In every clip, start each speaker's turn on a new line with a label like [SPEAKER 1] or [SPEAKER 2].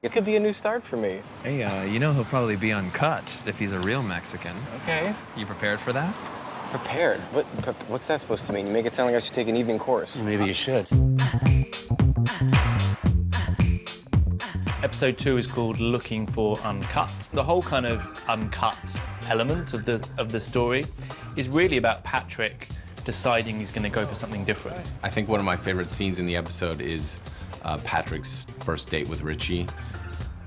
[SPEAKER 1] It could be a new start for me.
[SPEAKER 2] Hey, you know he'll probably be uncut if he's a real Mexican.
[SPEAKER 1] Okay.
[SPEAKER 2] You prepared for that?
[SPEAKER 1] Prepared? What's that supposed to mean? You make it sound like I should take an evening course.
[SPEAKER 3] Maybe you should.
[SPEAKER 4] Episode 2 is called Looking for Uncut. The whole kind of uncut element of the story is really about Patrick deciding he's going to go for something different.
[SPEAKER 5] I think one of my favorite scenes in the episode is Patrick's first date with Richie,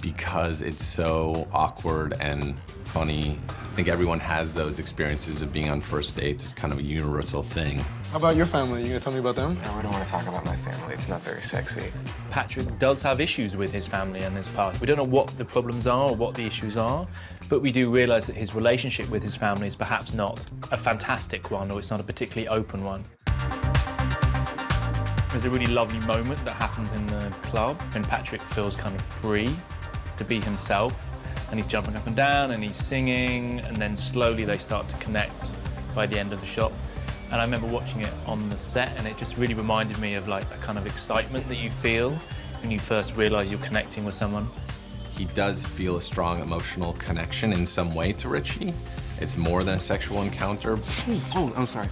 [SPEAKER 5] because it's so awkward and funny. I think everyone has those experiences of being on first dates. It's kind of a universal thing.
[SPEAKER 6] How about your family? You gonna tell me about them?
[SPEAKER 1] No, we don't want to talk about my family. It's not very sexy.
[SPEAKER 4] Patrick does have issues with his family and his past. We don't know what the problems are or what the issues are, but we do realise that his relationship with his family is perhaps not a fantastic one, or it's not a particularly open one. There's a really lovely moment that happens in the club when Patrick feels kind of free to be himself, and he's jumping up and down and he's singing, and then slowly they start to connect by the end of the shot. And I remember watching it on the set, and it just really reminded me of like that kind of excitement that you feel when you first realise you're connecting with someone.
[SPEAKER 5] He does feel a strong emotional connection in some way to Richie. It's more than a sexual encounter.
[SPEAKER 3] Oh, I'm sorry.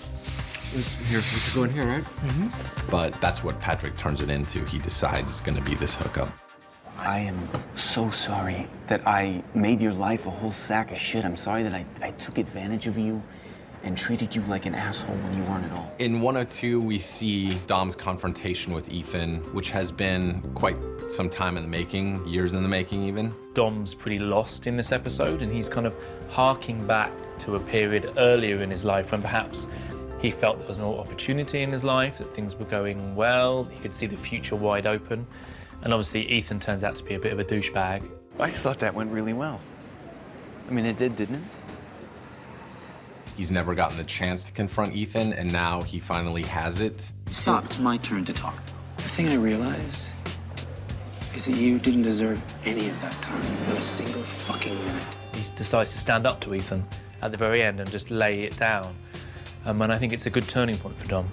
[SPEAKER 3] Here, we should go in here, right?
[SPEAKER 5] Mm-hmm. But that's what Patrick turns it into. He decides it's gonna be this hookup.
[SPEAKER 3] I am so sorry that I made your life a whole sack of shit. I'm sorry that I took advantage of you and treated you like an asshole when you weren't at all.
[SPEAKER 5] In 102, we see Dom's confrontation with Ethan, which has been quite some time in the making, years in the making even.
[SPEAKER 4] Dom's pretty lost in this episode, and he's kind of harking back to a period earlier in his life when perhaps he felt there was more opportunity in his life, that things were going well, he could see the future wide open. And obviously Ethan turns out to be a bit of a douchebag.
[SPEAKER 7] I thought that went really well. I mean, it did, didn't it?
[SPEAKER 5] He's never gotten the chance to confront Ethan, and now he finally has it.
[SPEAKER 3] Stop, it's my turn to talk. The thing I realized is that you didn't deserve any of that time, not a single fucking minute.
[SPEAKER 4] He decides to stand up to Ethan at the very end and just lay it down. And I think it's a good turning point for Dom.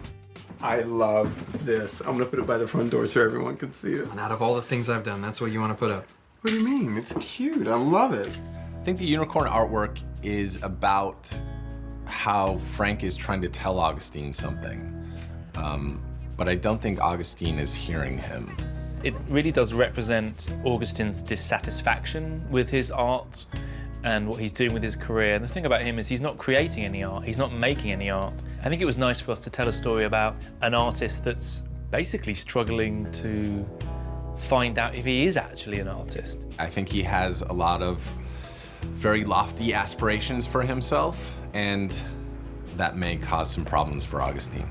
[SPEAKER 6] I love this. I'm gonna put it by the front door so everyone can see it.
[SPEAKER 2] And out of all the things I've done, that's what you want to put up.
[SPEAKER 6] What do you mean? It's cute. I love it.
[SPEAKER 5] I think the unicorn artwork is about how Frank is trying to tell Augustine something. But I don't think Augustine is hearing him.
[SPEAKER 4] It really does represent Augustine's dissatisfaction with his art and what he's doing with his career. And the thing about him is he's not creating any art, he's not making any art. I think it was nice for us to tell a story about an artist that's basically struggling to find out if he is actually an artist.
[SPEAKER 5] I think he has a lot of very lofty aspirations for himself, and that may cause some problems for Augustine.